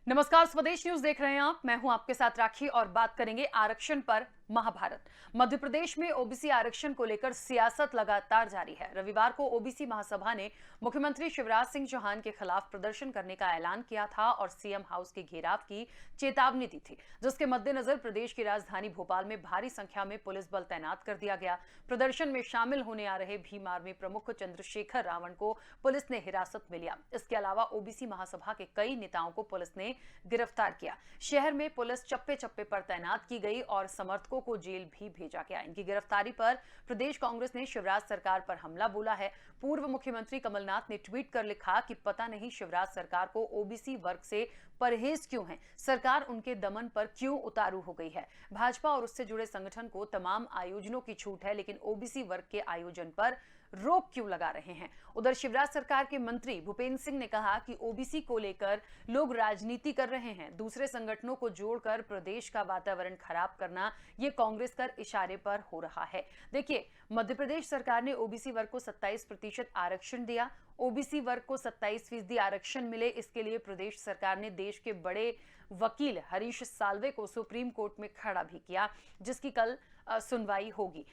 नमस्कार, स्वदेश न्यूज देख रहे हैं आप। मैं हूं आपके साथ राखी और बात करेंगे आरक्षण पर। महाभारत। मध्य प्रदेश में ओबीसी आरक्षण को लेकर सियासत लगातार जारी है। रविवार को ओबीसी महासभा ने मुख्यमंत्री शिवराज सिंह चौहान के खिलाफ प्रदर्शन करने का ऐलान किया था और सीएम हाउस के घेराव की चेतावनी दी थी, जिसके मद्देनजर प्रदेश की राजधानी भोपाल में भारी संख्या में पुलिस बल तैनात कर दिया गया। प्रदर्शन में शामिल होने आ रहे भीम आर्मी प्रमुख चंद्रशेखर रावण को पुलिस ने हिरासत में लिया। इसके अलावा ओबीसी महासभा के कई नेताओं को पुलिस ने गिरफ्तार किया। शहर में पुलिस चप्पे चप्पे पर तैनात की गई और समर्थकों को जेल भी भेजा गया। इनकी गिरफ्तारी पर प्रदेश कांग्रेस ने शिवराज सरकार पर हमला बोला है। पूर्व मुख्यमंत्री कमलनाथ ने ट्वीट कर लिखा कि पता नहीं शिवराज सरकार को ओबीसी वर्ग से परहेज क्यों है, सरकार उनके दमन पर क्यों उतारू हो गई है। भाजपा और उससे जुड़े संगठन को तमाम आयोजनों की छूट है, लेकिन ओबीसी वर्ग के आयोजन पर रोक क्यों लगा रहे हैं। उधर शिवराज सरकार के मंत्री भूपेंद्र सिंह ने कहा कि ओबीसी को लेकर लोग राजनीति कर रहे हैं, दूसरे संगठनों को जोड़कर प्रदेश का वातावरण खराब करना ये कांग्रेस कर इशारे पर हो रहा है। देखिए, मध्य प्रदेश सरकार ने ओबीसी वर्ग को 27% आरक्षण दिया। ओबीसी वर्ग को 27% आरक्षण मिले, इसके लिए प्रदेश सरकार ने देश के बड़े वकील हरीश साल्वे को सुप्रीम कोर्ट में खड़ा भी किया, जिसकी कल सुनवाई होगी।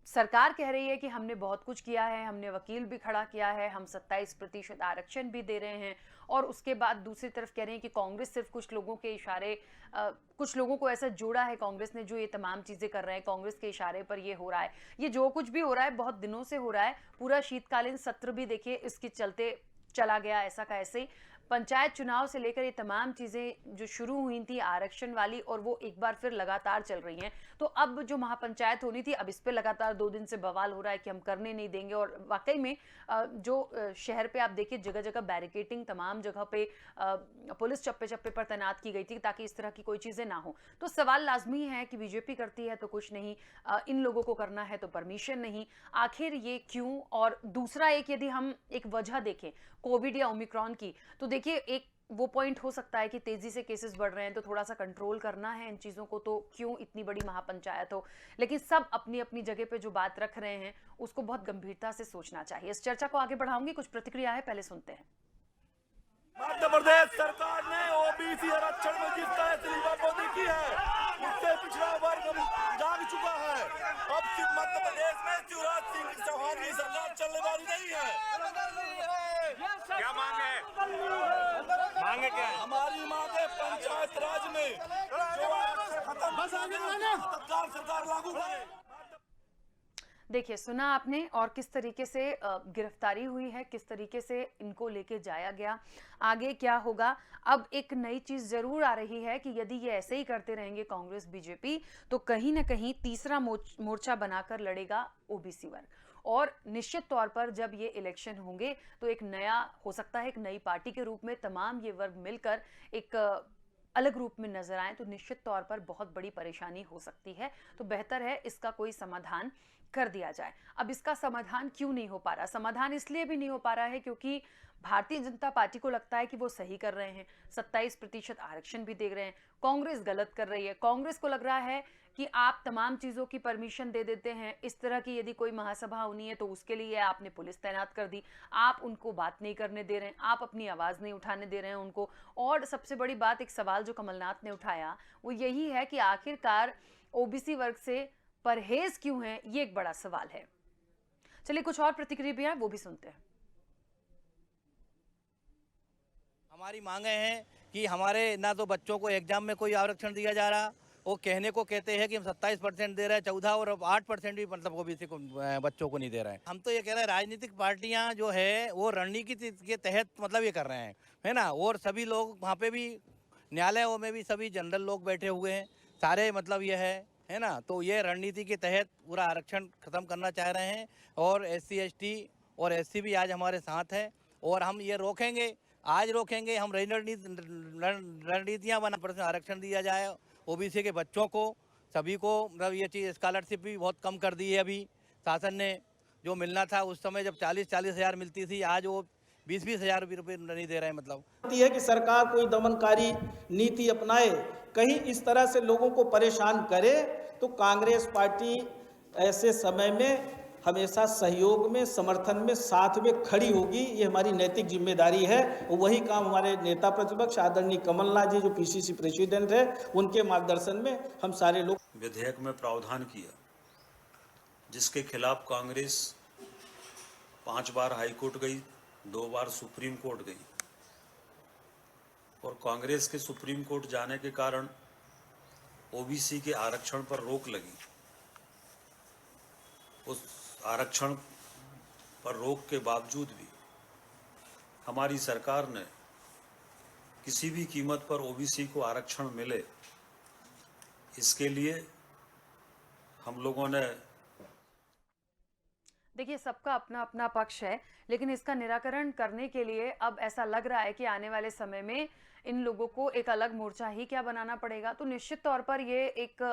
सरकार कह रही है कि हमने बहुत कुछ किया है, हमने वकील भी खड़ा किया है, हम 27% आरक्षण भी दे रहे हैं, और उसके बाद दूसरी तरफ कह रहे हैं कि कांग्रेस सिर्फ कुछ लोगों के इशारे, कुछ लोगों को ऐसा जोड़ा है कांग्रेस ने जो ये तमाम चीजें कर रहे हैं, कांग्रेस के इशारे पर ये हो रहा है। ये जो कुछ भी हो रहा है बहुत दिनों से हो रहा है। पूरा शीतकालीन सत्र भी देखिए इसके चलते चला गया, ऐसा का ऐसे ही। पंचायत चुनाव से लेकर ये तमाम चीजें जो शुरू हुई थी आरक्षण वाली, और वो एक बार फिर लगातार चल रही हैं। तो अब जो महापंचायत होनी थी, अब इस पे लगातार 2 दिन से बवाल हो रहा है कि हम करने नहीं देंगे। और वाकई में जो शहर पे आप देखिए जगह जगह बैरिकेटिंग, तमाम जगह पे पुलिस चप्पे चप्पे पर तैनात की गई थी ताकि इस तरह की कोई चीजें ना हो। तो सवाल लाजमी है कि बीजेपी करती है तो कुछ नहीं, इन लोगों को करना है तो परमिशन नहीं। आखिर ये क्यों? और दूसरा एक, यदि हम एक वजह देखें कोविड या ओमिक्रॉन की, तो देखिए एक वो पॉइंट हो सकता है कि तेजी से केसेस बढ़ रहे हैं तो थोड़ा सा कंट्रोल करना है इन चीजों को, तो क्यों इतनी बड़ी महापंचायत हो। लेकिन सब अपनी अपनी जगह पे जो बात रख रहे हैं उसको बहुत गंभीरता से सोचना चाहिए। इस चर्चा को आगे बढ़ाऊंगी, कुछ प्रतिक्रिया है, पहले सुनते हैं। मध्य प्रदेश सरकार ने ओबीसी आरक्षण में जिस तरह से लीलाबाजी की है, उससे पिछड़ा वर्ग जाग चुका है। अब सिर्फ मध्य प्रदेश में शिवराज सिंह चौहान की सरकार चलने वाली नहीं है। क्या मांग है? मांगे क्या है? हमारी मांग है पंचायत राज में जो आरक्षण खत्म तत्काल सरकार लागू करे। देखिए, सुना आपने, और किस तरीके से गिरफ्तारी हुई है, किस तरीके से इनको लेके जाया गया। आगे क्या होगा? अब एक नई चीज जरूर आ रही है कि यदि ये ऐसे ही करते रहेंगे कांग्रेस बीजेपी, तो कहीं ना कहीं तीसरा मोर्चा बनाकर लड़ेगा ओबीसी वर्ग। और निश्चित तौर पर जब ये इलेक्शन होंगे तो एक नया, हो सकता है एक नई पार्टी के रूप में तमाम ये वर्ग मिलकर एक अलग रूप में नजर आए, तो निश्चित तौर पर बहुत बड़ी परेशानी हो सकती है। तो बेहतर है इसका कोई समाधान कर दिया जाए। अब इसका समाधान क्यों नहीं हो पा रहा? समाधान इसलिए भी नहीं हो पा रहा है क्योंकि भारतीय जनता पार्टी को लगता है कि वो सही कर रहे हैं, 27% आरक्षण भी दे रहे हैं। कांग्रेस गलत कर रही है। कांग्रेस को लग रहा है कि आप तमाम चीजों की परमिशन दे देते हैं। इस तरह की यदि कोई महासभा होनी है तो उसके लिए आपने पुलिस तैनात कर दी, आप उनको बात नहीं करने दे रहे हैं, आप अपनी आवाज नहीं उठाने दे रहे हैं उनको। और सबसे बड़ी बात, एक सवाल जो कमलनाथ ने उठाया वो यही है कि आखिरकार ओबीसी वर्ग से परहेज क्यों है, ये एक बड़ा सवाल है। चलिए कुछ और प्रतिक्रिया भी है, वो भी सुनते हैं। हमारी मांगे हैं कि हमारे ना तो बच्चों को एग्जाम में कोई आरक्षण दिया जा रहा, वो कहने को कहते हैं कि हम 27% दे रहे हैं, 14 और 8% भी मतलब ओबीसी को बच्चों को नहीं दे रहे हैं। हम तो ये कह रहे हैं राजनीतिक पार्टियां जो है वो रणनीति के तहत मतलब ये कर रहे हैं, है ना। और सभी लोग वहाँ पे भी, न्यायालयों में भी सभी जनरल लोग बैठे हुए हैं, सारे मतलब ये है ना। तो ये रणनीति के तहत पूरा आरक्षण खत्म करना चाह रहे हैं। और SC ST और SC भी आज हमारे साथ है, और हम ये रोकेंगे, आज रोकेंगे। हम रणनीतियाँ बना, आरक्षण दिया जाए ओबीसी के बच्चों को, सभी को। मतलब ये चीज़ स्कॉलरशिप भी बहुत कम कर दी है अभी शासन ने। जो मिलना था उस समय जब 40-40 हज़ार मिलती थी, आज वो 20-20 हज़ार रुपये नहीं दे रहे हैं। मतलब है कि सरकार कोई दमनकारी नीति अपनाए, कहीं इस तरह से लोगों को परेशान करे, तो कांग्रेस पार्टी ऐसे समय में हमेशा सहयोग में, समर्थन में, साथ में खड़ी होगी। ये हमारी नैतिक जिम्मेदारी है। और वही काम हमारे नेता प्रतिपक्ष आदरणीय कमलनाथ जी जो पीसीसी प्रेसिडेंट है, उनके मार्गदर्शन में हम सारे लोग विधेयक में प्रावधान किया जिसके खिलाफ कांग्रेस 5 बार हाई कोर्ट गई, 2 बार सुप्रीम कोर्ट गई और कांग्रेस के सुप्रीम कोर्ट जाने के कारण ओबीसी के आरक्षण पर रोक लगी। उस आरक्षण पर रोक के बावजूद भी हमारी सरकार ने किसी भी कीमत पर ओबीसी को आरक्षण मिले, इसके लिए हम लोगों ने देखिए, सबका अपना अपना पक्ष है, लेकिन इसका निराकरण करने के लिए अब ऐसा लग रहा है कि आने वाले समय में इन लोगों को एक अलग मोर्चा ही क्या बनाना पड़ेगा। तो निश्चित तौर पर ये एक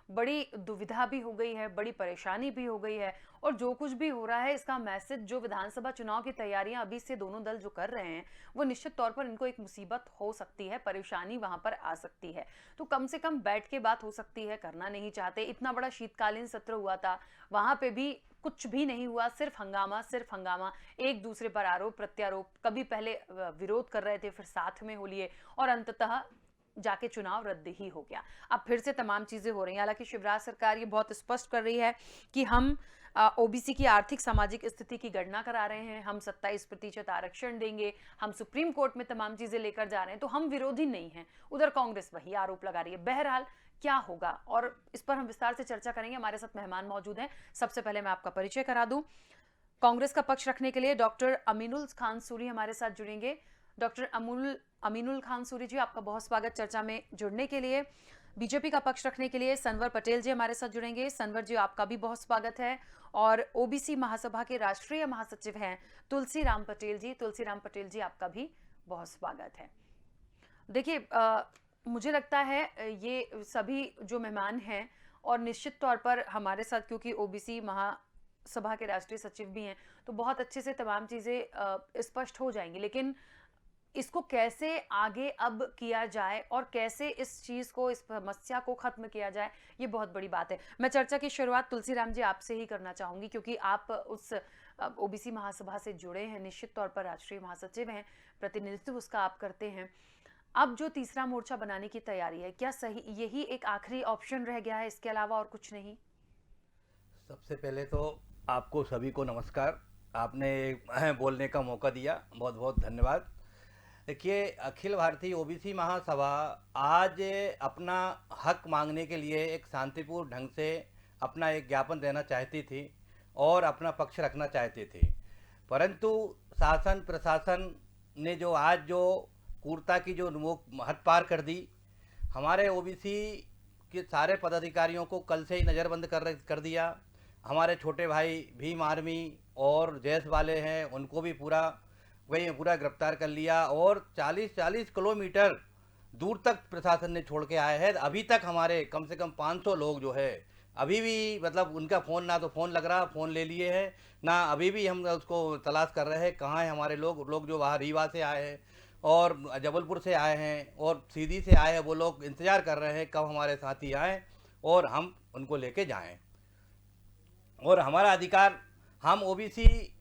बड़ी दुविधा भी हो गई है, बड़ी परेशानी भी हो गई है। और जो कुछ भी हो रहा है, इसका मैसेज जो विधानसभा चुनाव की तैयारियां अभी से दोनों दल जो कर रहे हैं, वो निश्चित तौर पर इनको एक मुसीबत हो सकती है, परेशानी वहां पर आ सकती है। तो कम से कम बैठ के बात हो सकती है, करना नहीं चाहते। इतना बड़ा शीतकालीन सत्र हुआ था, वहां पे भी कुछ भी नहीं हुआ, सिर्फ हंगामा, एक दूसरे पर आरोप प्रत्यारोप। कभी पहले विरोध कर रहे थे, फिर साथ में हो लिए और अंततः जाके चुनाव रद्द ही हो गया। अब फिर से तमाम चीजें हो रही हैं। हालांकि शिवराज सरकार ये बहुत स्पष्ट कर रही है कि हम ओबीसी की आर्थिक सामाजिक स्थिति की गणना करा रहे हैं, हम 27% आरक्षण देंगे, हम सुप्रीम कोर्ट में तमाम चीजें लेकर जा रहे हैं, तो हम विरोधी नहीं हैं। उधर कांग्रेस वही आरोप लगा रही है। बहरहाल क्या होगा, और इस पर हम विस्तार से चर्चा करेंगे। हमारे साथ मेहमान मौजूद हैं। सबसे पहले मैं आपका परिचय करा दूं। कांग्रेस का पक्ष रखने के लिए डॉक्टर अमीनुल खान सूरी हमारे साथ जुड़ेंगे। डॉक्टर अमीनुल खान सूरी जी, आपका बहुत स्वागत चर्चा में जुड़ने के लिए। बीजेपी का पक्ष रखने के लिए सनवर पटेल जी हमारे साथ जुड़ेंगे। सनवर जी, आपका भी बहुत स्वागत है। और ओबीसी महासभा के राष्ट्रीय महासचिव हैं तुलसीराम पटेल जी। तुलसीराम पटेल जी, आपका भी बहुत स्वागत है। देखिए, मुझे लगता है ये सभी जो मेहमान हैं, और निश्चित तौर पर हमारे साथ क्योंकि ओबीसी महासभा के राष्ट्रीय सचिव भी हैं, तो बहुत अच्छे से तमाम चीज़ें स्पष्ट हो जाएंगी। लेकिन इसको कैसे आगे अब किया जाए और कैसे इस चीज़ को, इस समस्या को ख़त्म किया जाए, ये बहुत बड़ी बात है। मैं चर्चा की शुरुआत तुलसीराम जी आपसे ही करना चाहूँगी, क्योंकि आप उस ओबीसी महासभा से जुड़े हैं, निश्चित तौर पर राष्ट्रीय महासचिव हैं, प्रतिनिधित्व उसका आप करते हैं। अब जो तीसरा मोर्चा बनाने की तैयारी है, क्या सही यही एक आखिरी ऑप्शन रह गया है, इसके अलावा और कुछ नहीं? सबसे पहले तो आपको सभी को नमस्कार। आपने बोलने का मौका दिया, बहुत बहुत धन्यवाद। देखिए, अखिल भारतीय ओबीसी महासभा आज अपना हक मांगने के लिए एक शांतिपूर्ण ढंग से अपना एक ज्ञापन देना चाहती थी और अपना पक्ष रखना चाहते थे, परंतु शासन प्रशासन ने जो आज जो क्रूरता की जो हद पार कर दी, हमारे ओबीसी के सारे पदाधिकारियों को कल से ही नज़रबंद कर दिया। हमारे छोटे भाई भीम आर्मी और जैस वाले हैं, उनको भी पूरा गिरफ्तार कर लिया और 40 किलोमीटर दूर तक प्रशासन ने छोड़ के आए हैं। अभी तक हमारे कम से कम 500 लोग जो है अभी भी, मतलब उनका फ़ोन ना तो फ़ोन लग रहा, फ़ोन ले लिए हैं ना, अभी भी हम उसको तलाश कर रहे हैं कहाँ हैं हमारे लोग जो वहाँ रीवा से आए हैं और जबलपुर से आए हैं और सीधी से आए हैं। वो लोग इंतज़ार कर रहे हैं कब हमारे साथी आएँ और हम उनको लेके जाएं। और हमारा अधिकार, हम ओबीसी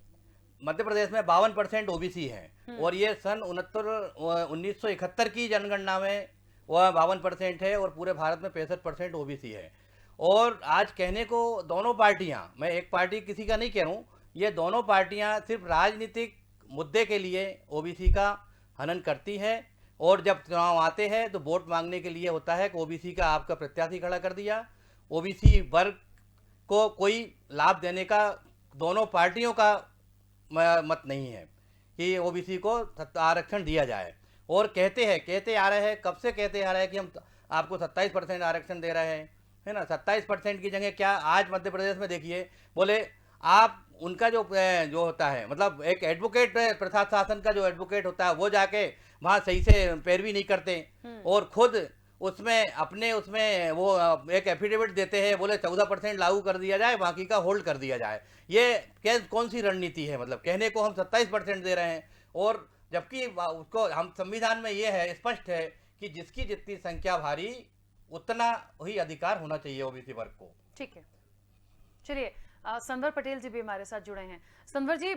मध्य प्रदेश में 52% ओबीसी हैं और ये सन 1971 की जनगणना में वह 52% है और पूरे भारत में 65% ओबीसी है। और आज कहने को दोनों पार्टियां, मैं एक पार्टी किसी का नहीं कह रहा हूँ, ये दोनों पार्टियां सिर्फ राजनीतिक मुद्दे के लिए ओबीसी का हनन करती है। और जब चुनाव आते हैं तो वोट मांगने के लिए होता है कि ओबीसी का आपका प्रत्याशी खड़ा कर दिया। ओबीसी वर्ग को कोई लाभ देने का दोनों पार्टियों का मत नहीं है कि ओबीसी को आरक्षण दिया जाए। और कहते आ रहे हैं, कब से कहते आ रहे हैं कि हम आपको 27% आरक्षण दे रहे हैं, है ना। 27% की जगह क्या आज मध्य प्रदेश में देखिए, बोले आप उनका जो होता है, मतलब एक एडवोकेट, प्रशासन का जो एडवोकेट होता है, वो जाके वहाँ सही से पैरवी नहीं करते और खुद उसमें वो एक एफिडेविट देते हैं, बोले 14% लागू कर दिया जाए, बाकी का होल्ड कर दिया जाए। ये कौन सी रणनीति है? मतलब कहने को हम 27% दे रहे हैं और जबकि उसको हम संविधान में ये है, स्पष्ट है कि जिसकी जितनी संख्या भारी उतना ही अधिकार होना चाहिए ओबीसी वर्ग को। ठीक है, चलिए संवर पटेल जी भी हमारे साथ जुड़े हैं। संवर जी,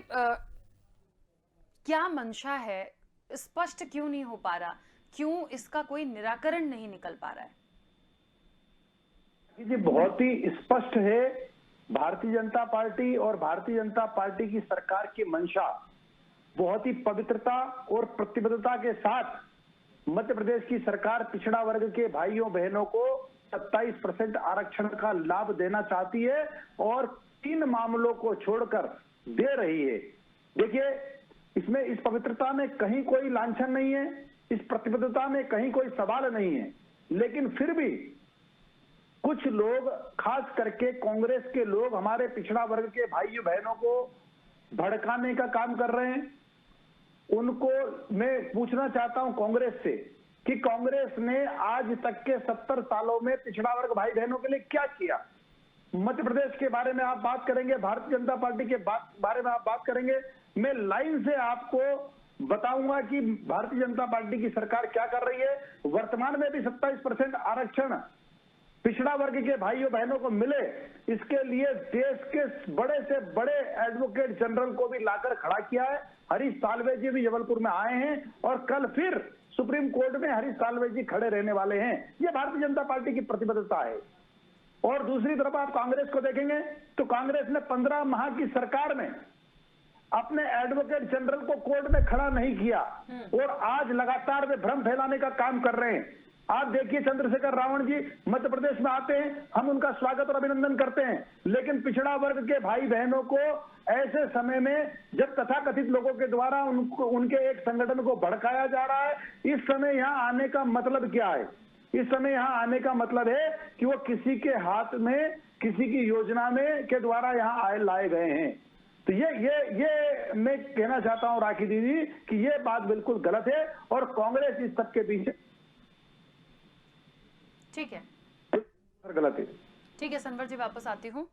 क्या मंशा है, स्पष्ट क्यों नहीं हो पा रहा, क्यों इसका कोई निराकरण नहीं निकल पा रहा है? जी बहुत ही स्पष्ट है। भारतीय जनता पार्टी और भारतीय जनता पार्टी की सरकार की मंशा बहुत ही पवित्रता और प्रतिबद्धता के साथ मध्य प्रदेश की सरकार पिछड़ा वर्ग के भाइयों बहनों को 27% आरक्षण का लाभ देना चाहती है और 3 मामलों को छोड़कर दे रही है। देखिए, इसमें इस पवित्रता में कहीं कोई लांछन नहीं है, इस प्रतिबद्धता में कहीं कोई सवाल नहीं है, लेकिन फिर भी कुछ लोग, खास करके कांग्रेस के लोग, हमारे पिछड़ा वर्ग के भाइयों बहनों को भड़काने का काम कर रहे हैं। उनको मैं पूछना चाहता हूं कांग्रेस से कि कांग्रेस ने आज तक के 70 सालों में पिछड़ा वर्ग भाई बहनों के लिए क्या किया। मध्य प्रदेश के बारे में आप बात करेंगे, भारतीय जनता पार्टी के बारे में आप बात करेंगे, मैं लाइन से आपको बताऊंगा कि भारतीय जनता पार्टी की सरकार क्या कर रही है। वर्तमान में भी 27% आरक्षण पिछड़ा वर्ग के भाइयों बहनों को मिले, इसके लिए देश के बड़े से बड़े एडवोकेट जनरल को भी लाकर खड़ा किया है। हरीश साल्वे जी भी जबलपुर में आए हैं और कल फिर सुप्रीम कोर्ट में हरीश साल्वे जी खड़े रहने वाले हैं। ये भारतीय जनता पार्टी की प्रतिबद्धता है। और दूसरी तरफ आप कांग्रेस को देखेंगे तो कांग्रेस ने 15 माह की सरकार में अपने एडवोकेट जनरल को कोर्ट में खड़ा नहीं किया और आज लगातार वे भ्रम फैलाने का काम कर रहे हैं। आप देखिए, चंद्रशेखर रावण जी मध्य प्रदेश में आते हैं, हम उनका स्वागत और अभिनंदन करते हैं, लेकिन पिछड़ा वर्ग के भाई बहनों को ऐसे समय में जब तथाकथित लोगों के द्वारा उनके एक संगठन को भड़काया जा रहा है, इस समय यहाँ आने का मतलब क्या है? इस समय यहाँ आने का मतलब है कि वो किसी के हाथ में, किसी की योजना में के द्वारा यहाँ लाए गए हैं। तो ये मैं कहना चाहता हूँ राखी दीदी कि ये बात बिल्कुल गलत है और कांग्रेस इस सब के पीछे ठीक है, गलत है। ठीक है संवर जी, वापस आती हूँ।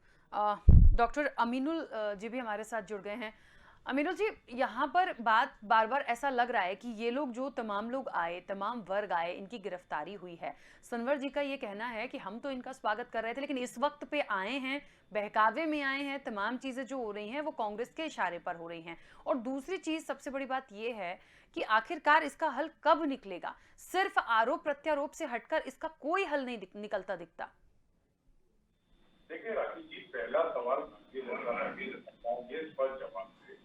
डॉक्टर अमीनुल जी भी हमारे साथ जुड़ गए हैं। अमीनुल जी, यहाँ पर बात बार बार ऐसा लग रहा है कि ये लोग जो तमाम लोग आए, तमाम वर्ग आए, इनकी गिरफ्तारी हुई है। संवर जी का ये कहना है कि हम तो इनका स्वागत कर रहे थे, लेकिन इस वक्त पे आए हैं, बहकावे में आए हैं, तमाम चीजें जो हो रही हैं वो कांग्रेस के इशारे पर हो रही हैं। और दूसरी चीज, सबसे बड़ी बात ये है कि आखिरकार इसका हल कब निकलेगा? सिर्फ आरोप प्रत्यारोप से हटकर इसका कोई हल नहीं निकलता दिखता। देखिए राखी जी, पहला सवाल भारतीय जनता पार्टी सरकार ये स्पष्ट जवाब दे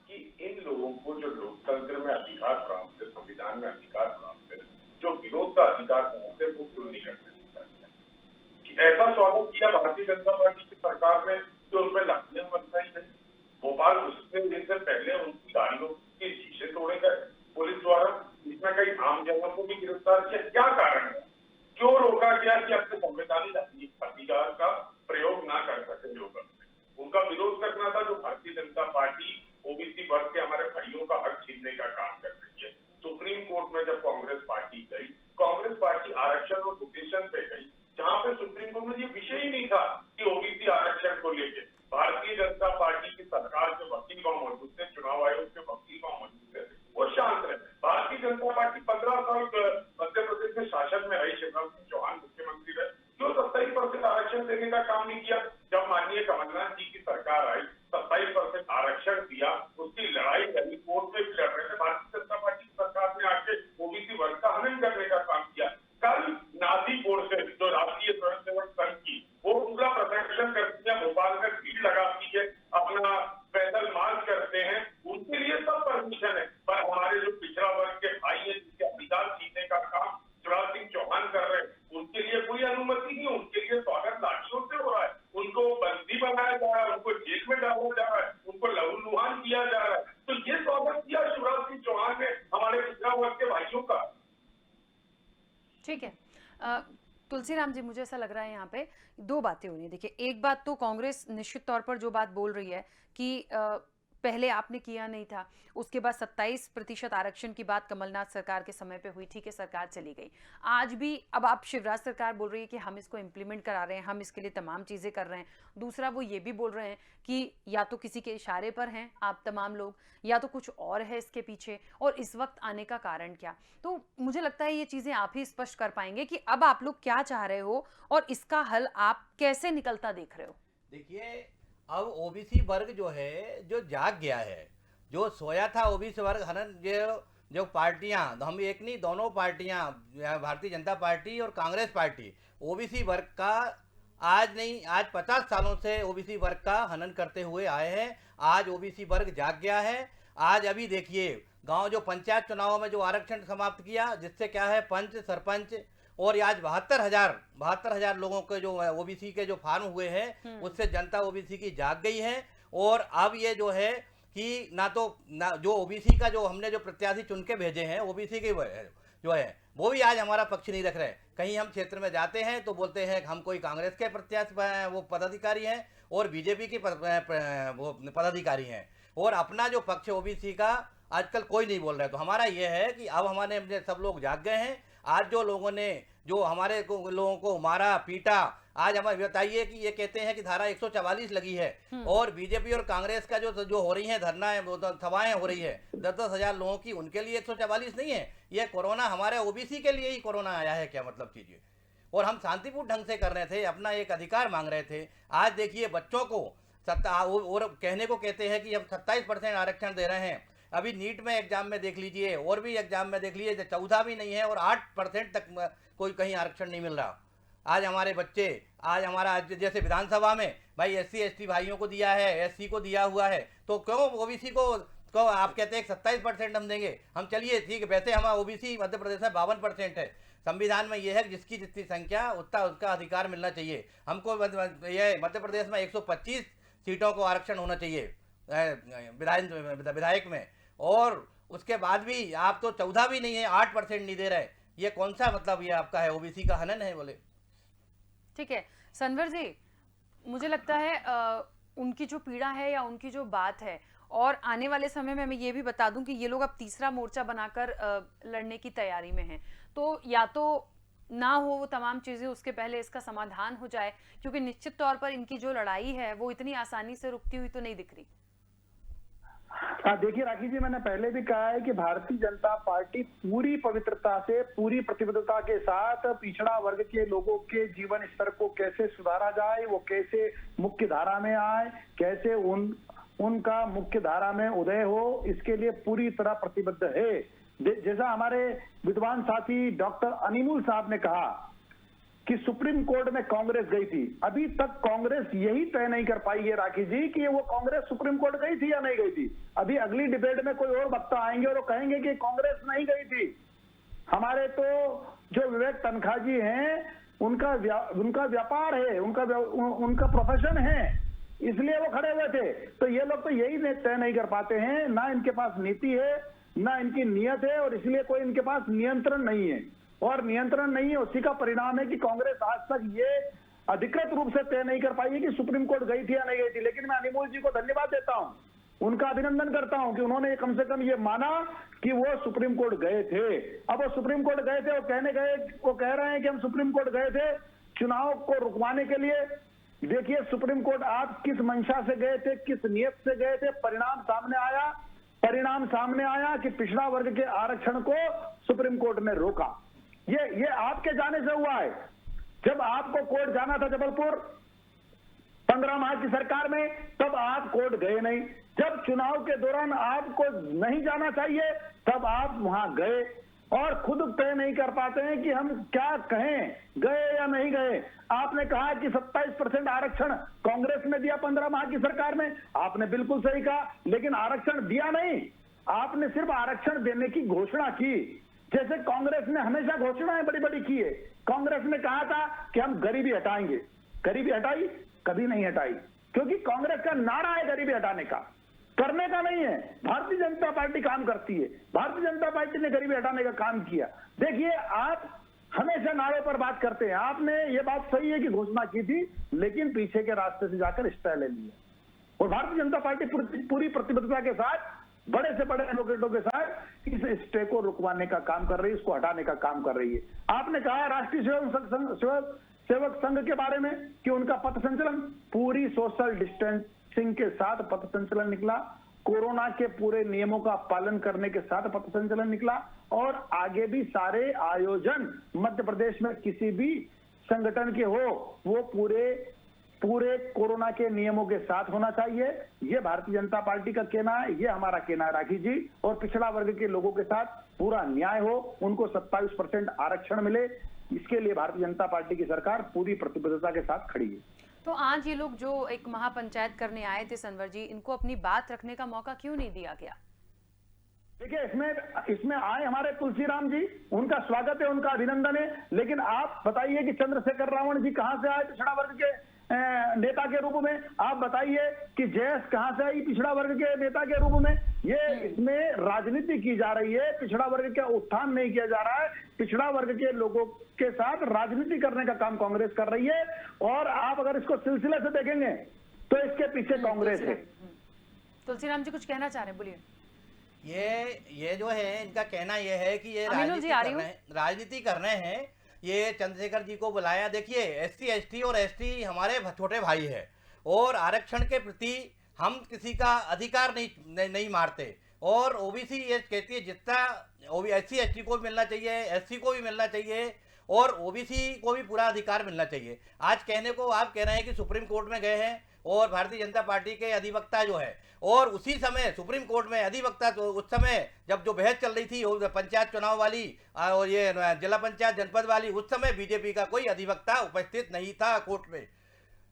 कि इन लोगों को जो लोकतंत्र में अधिकार प्राप्त है, संविधान में अधिकार प्राप्त है, जो विरोध का अधिकार प्राप्त है, वो क्यों नहीं करने देता। ऐसा स्वागत किया भारतीय जनता पार्टी की सरकार ने जो उनपे लाठियां बरसाई है। भोपाल घुसने से पहले उनकी गाड़ियों के शीशे तोड़े गए पुलिस द्वारा, इसमें कई आम जनों को भी गिरफ्तार किया। क्या कारण है? क्यों रोका गया कि अपने संवैधानिक अधिकार का प्रयोग ना कर सके लोग? उनका विरोध करना था जो भारतीय जनता पार्टी ओबीसी वर्ग के हमारे भाइयों का हक छीनने का काम कर रही है। सुप्रीम कोर्ट में जब कांग्रेस पार्टी गई, कांग्रेस पार्टी आरक्षण और पिटीशन पे गई, जहां पे सुप्रीम कोर्ट में ये विषय ही नहीं था कि ओबीसी आरक्षण को लेकर भारतीय जनता पार्टी की सरकार के वकील वहां मौजूद थे, चुनाव आयोग के वकील वहां मौजूद थे, वो शांत रहे। भारतीय जनता पार्टी 15 साल मध्य प्रदेश में शासन में रही, शिवराज सिंह चौहान मुख्यमंत्री रहे, क्यों 27% आरक्षण देने का काम नहीं किया? जब माननीय कमलनाथ जी की सरकार आई, 27% आरक्षण दिया, उसकी लड़ाई लड़ी, कोर्ट में भी लड़ रहे थे। भारतीय जनता पार्टी की सरकार ने आके ओबीसी वर्ग का हनन करने का काम किया। कल नाजीपुर से जो राष्ट्रीय स्वयंसेवक संघ की वो पूरा प्रदर्शन करती है, भोपाल में भीड़ लगाती है, अपना पैदल मार्च करते हैं, उनके लिए सब परमिशन है। पर हमारे जो पिछड़ा वर्ग के भाई हैं, जिसके अधिकार छीनने का काम शिवराज सिंह चौहान कर रहे हैं, उनके लिए कोई अनुमति नहीं। उनके लिए स्वागत लाठियों से हो रहा है, उनको बंदी बनाया जा रहा है, उनको जेल में डाला जा रहा है, उनको लहूलुहान किया जा रहा है। तो ये स्वागत किया शिवराज सिंह चौहान ने हमारे पिछड़ा वर्ग के भाइयों का। ठीक है, तुलसीराम जी, मुझे ऐसा लग रहा है यहाँ पे दो बातें हो रही है। देखिए, एक बात तो कांग्रेस निश्चित तौर पर जो बात बोल रही है कि पहले आपने किया नहीं था, उसके बाद 27% आरक्षण की बात कमलनाथ सरकार के समय पे हुई, ठीक है, सरकार चली गई। आज भी अब आप शिवराज सरकार बोल रही है कि हम इसको इम्प्लीमेंट करा रहे हैं, हम इसके लिए तमाम चीज़ें कर रहे हैं। दूसरा, वो ये भी बोल रहे हैं कि या तो किसी के इशारे पर हैं आप तमाम लोग, या तो कुछ और है इसके पीछे, और इस वक्त आने का कारण क्या। तो मुझे लगता है ये चीज़ें आप ही स्पष्ट कर पाएंगे कि अब आप लोग क्या चाह रहे हो और इसका हल आप कैसे निकलता देख रहे हो। देखिए, अब ओबीसी वर्ग जो है जो जाग गया है, जो सोया था ओबीसी वर्ग हनन, जो पार्टियां, हम एक नहीं दोनों पार्टियां, भारतीय जनता पार्टी और कांग्रेस पार्टी, ओबीसी वर्ग का आज नहीं, आज 50 सालों से ओबीसी वर्ग का हनन करते हुए आए हैं। आज ओबीसी वर्ग जाग गया है। आज अभी देखिए गांव जो पंचायत चुनावों में जो आरक्षण समाप्त किया, जिससे क्या है पंच सरपंच और आज 72,000 लोगों के जो ओबीसी के जो फार्म हुए हैं, उससे जनता ओबीसी की जाग गई है। और अब ये जो है कि ना जो ओबीसी का जो हमने जो प्रत्याशी चुन के भेजे हैं, ओबीसी के जो है वो भी आज हमारा पक्ष नहीं रख रहे। कहीं हम क्षेत्र में जाते हैं तो बोलते हैं हम कोई कांग्रेस के प्रत्याशी वो पदाधिकारी हैं और बीजेपी के वो पदाधिकारी हैं, और अपना जो पक्ष ओबीसी का आजकल कोई नहीं बोल रहा है। तो हमारा ये है कि अब हमारे सब लोग जाग गए हैं। आज जो लोगों ने जो हमारे लोगों को मारा पीटा, आज हमें बताइए कि ये कहते हैं कि धारा 144 लगी है, और बीजेपी और कांग्रेस का जो हो रही है धरना सभाएं हो रही है 10-10 हजार लोगों की, उनके लिए 144 नहीं है। ये कोरोना हमारे ओबीसी के लिए ही कोरोना आया है क्या, मतलब कीजिए। और हम शांतिपूर्ण ढंग से कर रहे थे, अपना एक अधिकार मांग रहे थे। आज देखिए बच्चों को और कहने को कहते हैं कि हम 27% आरक्षण दे रहे हैं। अभी नीट में एग्जाम में देख लीजिए, और भी एग्जाम में देख लीजिए, 14 भी नहीं है और 8% तक कोई कहीं आरक्षण नहीं मिल रहा। आज हमारे बच्चे, आज हमारा जैसे विधानसभा में भाई SC ST भाइयों को दिया है, SC को दिया हुआ है, तो क्यों ओबीसी को आप कहते हैं 27% हम देंगे। हम चलिए ठीक है, वैसे हमारा ओबीसी मध्य प्रदेश में 52% है। संविधान में यह है कि जिसकी जितनी संख्या उतना उसका अधिकार मिलना चाहिए। हमको ये मध्य प्रदेश में 125 सीटों को आरक्षण होना चाहिए विधायक में, और उसके बाद भी आप तो 14 भी नहीं है, 8% नहीं दे रहे। ये कौन सा मतलब ये आपका है, ओबीसी का हनन है बोले। ठीक है सनवर जी, मुझे लगता है उनकी जो पीड़ा है या उनकी जो बात है, और आने वाले समय में मैं ये भी बता दूं कि ये लोग अब तीसरा मोर्चा बनाकर लड़ने की तैयारी में हैं। तो या तो ना हो वो तमाम चीजें, उसके पहले इसका समाधान हो जाए, क्योंकि निश्चित तौर पर इनकी जो लड़ाई है वो इतनी आसानी से रुकती हुई तो नहीं दिख रही। देखिए राखी जी, मैंने पहले भी कहा है कि भारतीय जनता पार्टी पूरी पवित्रता से, पूरी प्रतिबद्धता के साथ पिछड़ा वर्ग के लोगों के जीवन स्तर को कैसे सुधारा जाए, वो कैसे मुख्य धारा में आए, कैसे उनका मुख्य धारा में उदय हो, इसके लिए पूरी तरह प्रतिबद्ध है। जैसा हमारे विद्वान साथी डॉक्टर अनिमुल साहब ने कहा कि सुप्रीम कोर्ट में कांग्रेस गई थी, अभी तक कांग्रेस यही तय नहीं कर पाई है राखी जी कि वो कांग्रेस सुप्रीम कोर्ट गई थी या नहीं गई थी। अभी अगली डिबेट में कोई और वक्ता आएंगे और वो कहेंगे कि कांग्रेस नहीं गई थी। हमारे तो जो विवेक तनखा जी हैं, उनका व्यापार है, उनका प्रोफेशन है, इसलिए वो खड़े हुए थे। तो ये लोग तो यही तय नहीं कर पाते हैं, ना इनके पास नीति है, ना इनकी नियत है, और इसलिए कोई इनके पास नियंत्रण नहीं है। और नियंत्रण नहीं है, उसी का परिणाम है कि कांग्रेस आज तक ये अधिकृत रूप से तय नहीं कर पाई है कि सुप्रीम कोर्ट गई थी या नहीं गई थी। लेकिन मैं अनिमोल जी को धन्यवाद देता हूं, उनका अभिनंदन करता हूं कि उन्होंने कम से कम ये माना कि वो सुप्रीम कोर्ट गए थे। अब वो सुप्रीम कोर्ट गए थे, वो कह रहे हैं कि हम सुप्रीम कोर्ट गए थे चुनाव को रुकवाने के लिए। देखिए सुप्रीम कोर्ट आप किस मंशा से गए थे, किस नियत से गए थे, परिणाम सामने आया कि पिछड़ा वर्ग के आरक्षण को सुप्रीम कोर्ट ने रोका। ये आपके जाने से हुआ है। जब आपको कोर्ट जाना था जबलपुर 15 माह की सरकार में, तब आप कोर्ट गए नहीं। जब चुनाव के दौरान आपको नहीं जाना चाहिए, तब आप वहां गए, और खुद तय नहीं कर पाते हैं कि हम क्या कहें, गए या नहीं गए। आपने कहा कि 27% आरक्षण कांग्रेस ने दिया 15 माह की सरकार में, आपने बिल्कुल सही कहा, लेकिन आरक्षण दिया नहीं। आपने सिर्फ आरक्षण देने की घोषणा की, जैसे कांग्रेस ने हमेशा घोषणाएं बड़ी बड़ी की है। कांग्रेस ने कहा था कि हम गरीबी हटाएंगे, गरीबी हटाई? कभी नहीं हटाई, क्योंकि कांग्रेस का नारा है गरीबी हटाने का, करने का नहीं है। भारतीय जनता पार्टी काम करती है, भारतीय जनता पार्टी ने गरीबी हटाने का काम किया। देखिए आप हमेशा नारे पर बात करते हैं, आपने ये बात सही है कि घोषणा की थी, लेकिन पीछे के रास्ते से जाकर स्टे ले लिया। और भारतीय जनता पार्टी पूरी प्रतिबद्धता के साथ, बड़े से बड़े एडवोकेटों के साथ इस स्टे को रुकवाने का काम कर रही है, इसको हटाने का काम कर रही है। आपने कहा राष्ट्रीय सेवक संघ के बारे में कि उनका पथ संचलन पूरी सोशल डिस्टेंसिंग के साथ पथ संचलन निकला, कोरोना के पूरे नियमों का पालन करने के साथ पथ संचलन निकला, और आगे भी सारे आयोजन मध्य प्रदेश में किसी भी संगठन के हो, वो पूरे पूरे कोरोना के नियमों के साथ होना चाहिए। ये भारतीय जनता पार्टी का कहना है, ये हमारा कहना है राखी जी। और पिछड़ा वर्ग के लोगों के साथ पूरा न्याय हो, उनको 27% आरक्षण मिले, इसके लिए भारतीय जनता पार्टी की सरकार पूरी प्रतिबद्धता के साथ खड़ी है। तो आज ये लोग जो एक महापंचायत करने आए थे सनवर जी, इनको अपनी बात रखने का मौका क्यों नहीं दिया गया? देखिए, इसमें आए हमारे तुलसीराम जी, उनका स्वागत है, उनका अभिनंदन है। लेकिन आप बताइए कि चंद्रशेखर रावण जी कहां से आए पिछड़ा वर्ग के नेता के रूप में? आप बताइए कि जयस कहां से आई पिछड़ा वर्ग के नेता के रूप में? ये इसमें राजनीति की जा रही है, पिछड़ा वर्ग का उत्थान नहीं किया जा रहा है। पिछड़ा वर्ग के लोगों के साथ राजनीति करने का काम कांग्रेस कर रही है। और आप अगर इसको सिलसिले से देखेंगे तो इसके पीछे कांग्रेस है। तुलसीराम जी कुछ कहना चाह रहे हैं, बोलिए। ये जो है, इनका कहना ये है कि ये राजनीति कर रहे हैं। ये चंद्रशेखर जी को बुलाया, देखिए SC ST और ST हमारे छोटे भाई है, और आरक्षण के प्रति हम किसी का अधिकार नहीं मारते। और OBC ये कहती है जितना SC ST को भी मिलना चाहिए, SC को भी मिलना चाहिए, और OBC को भी पूरा अधिकार मिलना चाहिए। आज कहने को आप कह रहे हैं कि सुप्रीम कोर्ट में गए हैं और भारतीय जनता पार्टी के अधिवक्ता जो है, और उसी समय सुप्रीम कोर्ट में अधिवक्ता, तो उस समय जब जो बहस चल रही थी पंचायत चुनाव वाली और ये जिला पंचायत जनपद वाली, उस समय बीजेपी का कोई अधिवक्ता उपस्थित नहीं था कोर्ट में,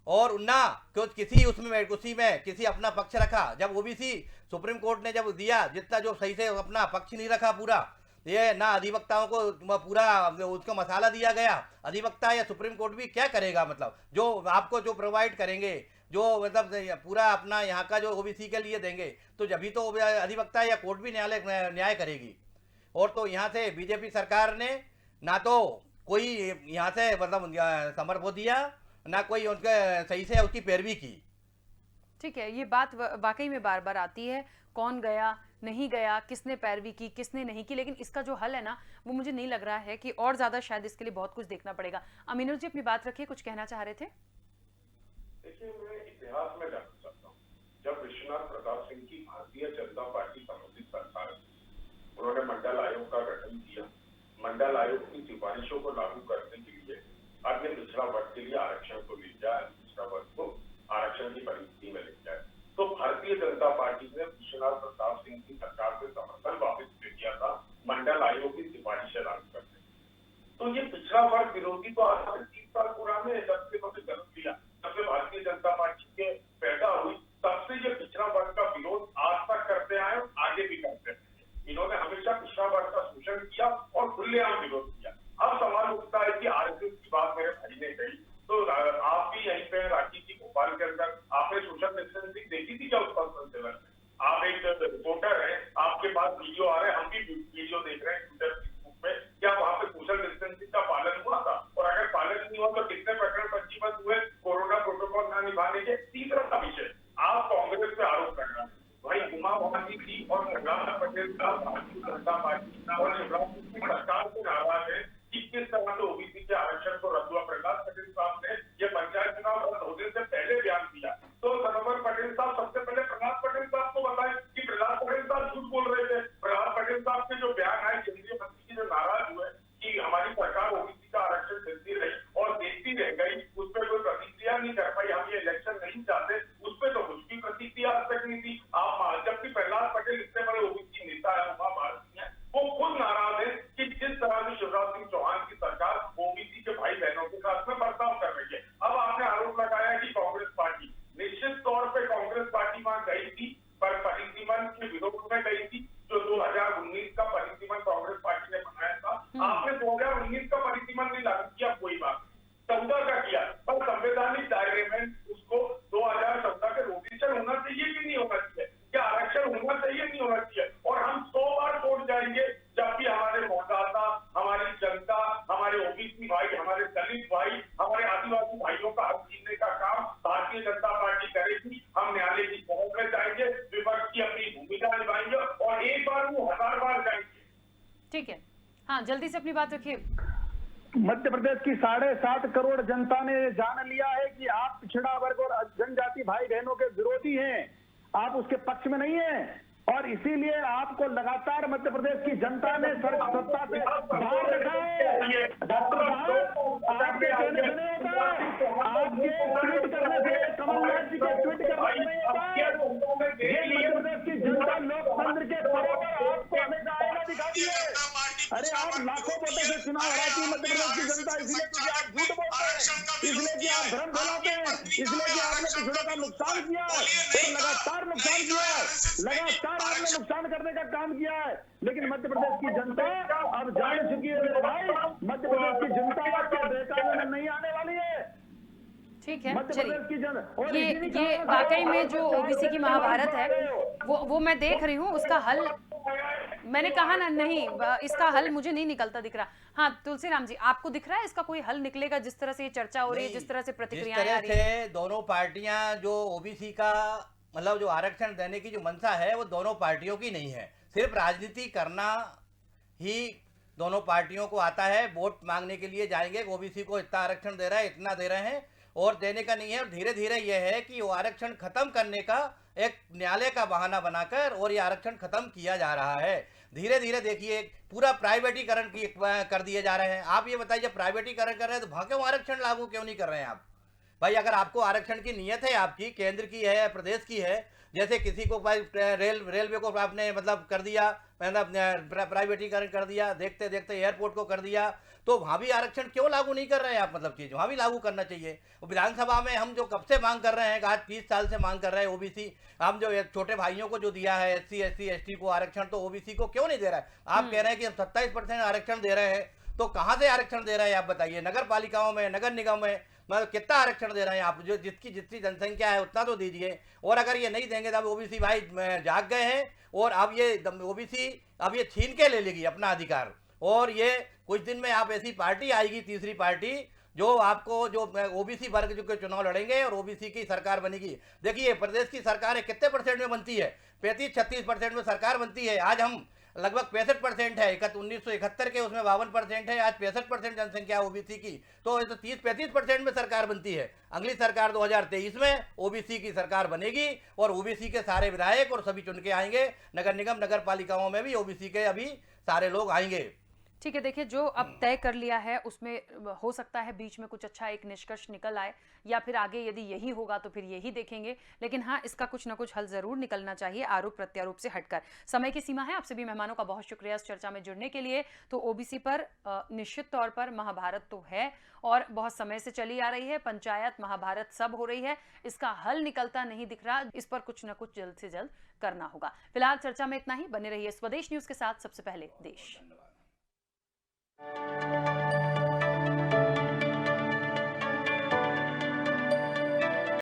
और ना किसी उसी में किसी अपना पक्ष रखा। जब OBC सुप्रीम कोर्ट ने जब दिया, जितना जो सही से अपना पक्ष नहीं रखा पूरा, ये ना अधिवक्ताओं को पूरा उसका मसाला दिया गया। अधिवक्ता या सुप्रीम कोर्ट भी क्या करेगा? मतलब जो आपको जो प्रोवाइड करेंगे, जो मतलब पूरा अपना यहाँ का जो OBC के लिए देंगे, तो जब तो अधिवक्ता या कोर्ट भी न्याय करेगी। और तो यहाँ से बीजेपी सरकार ने ना तो कोई यहाँ से मतलब समर्थन दिया, ना कोई उनके सही से उसकी पैरवी की। ठीक है, ये बात वाकई में बार बार आती है, कौन गया नहीं गया, किसने पैरवी की किसने नहीं की, लेकिन इसका जो हल है ना, वो मुझे नहीं लग रहा है कि, और ज्यादा शायद इसके लिए बहुत कुछ देखना पड़ेगा। अमीनुल जी अपनी बात रखिए, कुछ कहना चाह रहे थे। देखिए, मैं इतिहास में जानना चाहता हूँ, जब विश्वनाथ प्रताप सिंह की भारतीय जनता पार्टी संबंधित सरकार, उन्होंने मंडल आयोग का गठन किया। मंडल आयोग की सिफारिशों को लागू करने के लिए अन्य पिछड़ा वर्ग के लिए आरक्षण को ले जाए, पिछड़ा वर्ग को आरक्षण की परिस्थिति में ले जाए, तो भारतीय जनता पार्टी ने विश्वनाथ प्रताप सिंह की सरकार से समर्थन वापस ले लिया था मंडल आयोग की सिफारिशें लागू करने। तो ये पिछड़ा वर्ग विरोधी तो आज से 30 साल पुराने है, जब से उन्होंने जन्म लिया, जब से भारतीय जनता पार्टी के पैदा हुई, तब से ये पिछड़ा वर्ग का विरोध आज तक करते आए और आगे भी करते हैं। इन्होंने हमेशा पिछड़ा वर्ग का शोषण किया और खुलेआम विरोध किया। अब सवाल उठता है कि RSS की बात मेरे भाई ने कही, तो आप भी यहीं पे राखी जी भोपाल के अंदर आपने सोशल डिस्टेंसिंग देखी थी क्या उस पर संचलन में? आप एक रिपोर्टर है, आपके पास वीडियो आ रहे हैं, हम भी वीडियो देख रहे हैं ट्विटर फेसबुक पे, क्या वहाँ पे सोशल डिस्टेंसिंग का पालन हुआ था? और अगर पालन नहीं हुआ तो कितने प्रकरण पंजीबद्ध हुए कोरोना प्रोटोकॉल न निभाने के? तीसरा विषय, आप कांग्रेस पे आरोप कर रहे हैं, भाई उमा भारती जी और प्रहलाद पटेल का भारतीय जनता पार्टी और शिवराज सिंह की सरकार से नाराज है कि किस तरह से OBC के आरक्षण को रद्द हुआ। प्रहलाद पटेल साहब ने ये पंचायत चुनाव रद्द होने से पहले बयान दिया, तो सनवर पटेल साहब सबसे पहले प्रहलाद पटेल साहब को बताएं कि प्रहलाद पटेल साहब झूठ बोल रहे थे। प्रहलाद पटेल साहब के जो बयान आए केंद्रीय मंत्री जी जो नाराज हुए कि हमारी सरकार OBC का आरक्षण देती रही और देखती रह गई, उस पर कोई प्रतिक्रिया नहीं कर पाई, हम ये इलेक्शन नहीं चाहते, उस पर तो कुछ भी प्रतिक्रिया आज तक नहीं थी। आप जबकि प्रहलाद पटेल इतने बड़े OBC नेता है, उमा भारती है, वो खुद नाराज है कि जिस तरह से शिवराज सिंह चौहान की सरकार OBC के भाई बहनों के साथ में बर्ताव कर रही है। अब आपने आरोप लगाया कि कांग्रेस पार्टी, निश्चित तौर पे कांग्रेस पार्टी वहां गई थी, पर परिसीमन के विरोध में गई थी, जो 2019 का परिसीमन कांग्रेस पार्टी ने बनाया था। आपने 2019 का परिसीमन नहीं लागू किया, कोई बात 14 का किया, पर संवैधानिक दायरे में उसको 2014 के रोटेशन होना चाहिए कि नहीं होना चाहिए, क्या आरक्षण होना चाहिए नहीं होना चाहिए? और हम 100 बार कोर्ट जाएंगे, जब भी हमारे मतदाता, हमारी जनता, हमारे OBC भाई, हमारे दलित भाई, हमारे आदिवासी भाइयों का हक छीनने का काम भारतीय जनता पार्टी करेगी। हम न्यायालय की पहुंच में जाएंगे, विपक्ष की अपनी भूमिका निभाएंगे और एक बार वो 1000 बार जाएंगे। ठीक है, हाँ जल्दी से अपनी बात रखिए। मध्य प्रदेश की 7.5 करोड़ जनता ने जान लिया है कि आप पिछड़ा वर्ग और जनजाति भाई बहनों के विरोधी हैं, आप उसके पक्ष में नहीं हैं। और इसीलिए आपको लगातार मध्य प्रदेश की जनता ने सत्ता से बाहर रखा है। डॉक्टर साहब, आपके कहने से नहीं होता, आपके ट्वीट करने से, कमलनाथ जी के ट्वीट करने से नहीं होता। ये मध्य प्रदेश की जनता लोकतंत्र के बराबर आपको हमेशा आईना दिखाती है। अरे आप लाखों वोटों से चुनाव हराती है मध्य प्रदेश की जनता, इसलिए क्योंकि आप झूठ बोलते हैं, इसलिए कि आप भ्रम फैलाते हैं, इसलिए कि आपने पिछड़ों का नुकसान किया है और लगातार नुकसान किया है, लगातार आपने नुकसान करने का काम किया है। लेकिन मध्य प्रदेश की जनता अब जान चुकी है मेरे भाई, मध्य प्रदेश की जनता आपके बहकावे में नहीं आने वाली है। ठीक है, मध्य प्रदेश की जनता और ये वाकई में जो ओबीसी की महाभारत है वो मैं देख रही हूँ, उसका हल मैंने कहा ना, नहीं इसका हल मुझे नहीं निकलता दिख रहा। हाँ तुलसीराम जी, आपको दिख रहा है इसका कोई हल निकलेगा? जिस तरह से ये चर्चा हो रही है, जिस तरह से प्रतिक्रियाएं आ रही है, दोनों पार्टियां जो ओबीसी का मतलब जो आरक्षण देने की जो मंशा है वो दोनों पार्टियों की नहीं है। सिर्फ राजनीति करना ही दोनों पार्टियों को आता है। वोट मांगने के लिए जाएंगे, ओबीसी को इतना आरक्षण दे रहा है, इतना दे रहे हैं, और देने का नहीं है। और धीरे धीरे ये है कि वो आरक्षण खत्म करने का एक न्यायालय का बहाना बनाकर और ये आरक्षण खत्म किया जा रहा है। धीरे धीरे देखिए पूरा प्राइवेटीकरण कर दिए जा रहे हैं। आप ये बताइए, प्राइवेटीकरण कर रहे हैं तो वहां क्यों आरक्षण लागू क्यों नहीं कर रहे हैं आप? भाई अगर आपको आरक्षण की नियत है, आपकी केंद्र की है, प्रदेश की है, जैसे किसी को भाई रेलवे को आपने मतलब कर दिया, मतलब प्राइवेटीकरण कर दिया, देखते देखते एयरपोर्ट को कर दिया, तो वहां भी आरक्षण क्यों लागू नहीं कर रहे हैं आप? मतलब चीज वहां भी लागू करना चाहिए। विधानसभा में हम जो कब से मांग कर रहे हैं, आज 30 साल से मांग कर रहे हैं ओबीसी, हम जो छोटे भाइयों को जो दिया है SC SC ST को आरक्षण, तो ओबीसी को क्यों नहीं दे रहा है? आप कह रहे हैं कि हम 27% आरक्षण दे रहे हैं, तो कहां से आरक्षण दे रहे हैं आप बताइए? नगर पालिकाओं में, नगर निगम में मतलब कितना आरक्षण दे रहे हैं आप? जो जितनी जनसंख्या है उतना तो दीजिए। और अगर ये नहीं देंगे तब ओबीसी भाई जाग गए हैं, और अब ये ओबीसी अब ये छीन के ले लेगी अपना अधिकार। और ये कुछ दिन में आप ऐसी पार्टी आएगी, तीसरी पार्टी, जो आपको जो ओबीसी वर्ग जो के चुनाव लड़ेंगे और ओबीसी की सरकार बनेगी। देखिए प्रदेश की सरकार कितने % में बनती है? 35-36% में सरकार बनती है। आज हम लगभग 65% है, 1971 के उसमें 52% है, आज 65% जनसंख्या ओबीसी की, तो 30-35% में सरकार बनती है। अगली सरकार 2023 में ओबीसी की सरकार बनेगी और ओबीसी के सारे विधायक और सभी चुन के आएंगे। नगर निगम, नगर पालिकाओं में भी ओबीसी के अभी सारे लोग आएंगे। ठीक है। देखिए जो अब तय कर लिया है उसमें हो सकता है बीच में कुछ अच्छा एक निष्कर्ष निकल आए, या फिर आगे यदि यही होगा तो फिर यही देखेंगे। लेकिन हाँ, इसका कुछ ना कुछ हल जरूर निकलना चाहिए, आरोप प्रत्यारोप से हटकर। समय की सीमा है। आप सभी मेहमानों का बहुत शुक्रिया इस चर्चा में जुड़ने के लिए। तो ओबीसी पर निश्चित तौर पर महाभारत तो है और बहुत समय से चली आ रही है, पंचायत महाभारत सब हो रही है, इसका हल निकलता नहीं दिख रहा। इस पर कुछ ना कुछ जल्द से जल्द करना होगा। फिलहाल चर्चा में इतना ही। बने रहिए स्वदेश न्यूज के साथ। सबसे पहले देश।